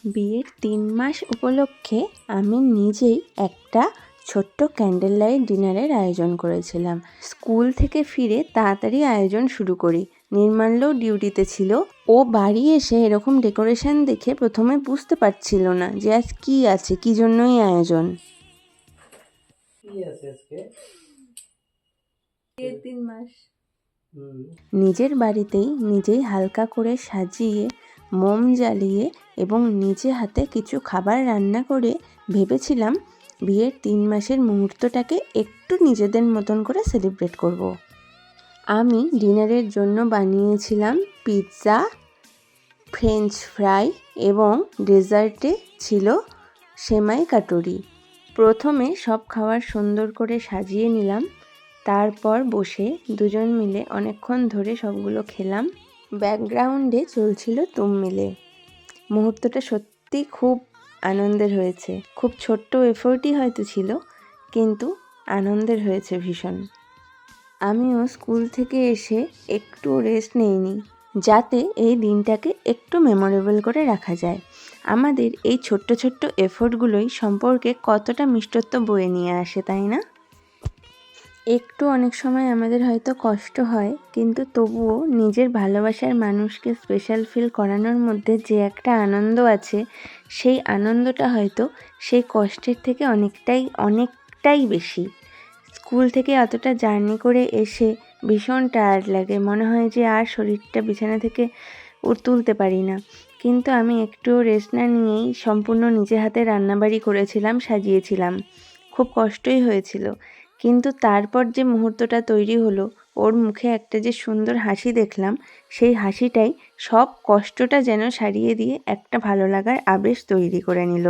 বিয়ের 3 মাস উপলক্ষে আমি নিজেই একটা ছোট্ট ক্যান্ডেল লাইট ডিনারের আয়োজন করেছিলাম। স্কুল থেকে ফিরে তাড়াতাড়ি আয়োজন শুরু করি। নির্মাল্য ডিউটিতে ছিল। ও বাড়ি এসে এরকম ডেকোরেশন দেখে প্রথমে বুঝতে পারছিল না যে আজ কি আছে, কি জন্যই আয়োজন। বিয়ের 3 মাস নিজের বাড়িতেই নিজেই হালকা করে সাজিয়ে, মোম জ্বালিয়ে এবং নিজে হাতে কিছু খাবার রান্না করে ভেবেছিলাম বিয়ের 3 মাসের মুহূর্তটাকে একটু নিজেদের মতন করে সেলিব্রেট করব। আমি ডিনারের জন্য বানিয়েছিলাম পিৎজা, ফ্রেঞ্চ ফ্রাই এবং ডেজার্টে ছিল সেমাই কাটুরি। প্রথমে সব খাবার সুন্দর করে সাজিয়ে নিলাম, তারপর বসে দুজন মিলে অনেকক্ষণ ধরে সবগুলো খেলাম। ব্যাকগ্রাউন্ডে চলছিল তুম মিলে। মুহূর্তটা সত্যি খুব আনন্দের হয়েছে। খুব ছোট্ট এফোর্টই হয়তো ছিল, কিন্তু আনন্দের হয়েছে ভীষণ। আমিও স্কুল থেকে এসে একটু রেস্ট নেইনি, যাতে এই দিনটাকে একটু মেমোরেবল করে রাখা যায়। আমাদের এই ছোট্ট ছোট্ট এফোর্টগুলোই সম্পর্কে কতটা মিষ্টত্ব বয়ে নিয়ে আসে, তাই না? একটু অনেক সময় আমাদের হয়তো কষ্ট হয়, কিন্তু তবুও নিজের ভালোবাসার মানুষকে স্পেশাল ফিল করানোর মধ্যে যে একটা আনন্দ আছে, সেই আনন্দটা হয়তো সেই কষ্টের থেকে অনেকটাই বেশি। স্কুল থেকে অতটা জার্নি করে এসে ভীষণ টায়ার্ড লাগে, মনে হয় যে আর শরীরটা বিছানা থেকে তুলতে পারি না। কিন্তু আমি একটুও রেস্ট না নিয়েই সম্পূর্ণ নিজে হাতে রান্নাবাড়ি করেছিলাম, সাজিয়েছিলাম। খুব কষ্টই হয়েছিল, কিন্তু তারপর যে মুহূর্তটা তৈরি হলো, ওর মুখে একটা যে সুন্দর হাসি দেখলাম, সেই হাসিটাই সব কষ্টটা যেন সারিয়ে দিয়ে একটা ভালো লাগার আবেশ তৈরি করে নিল।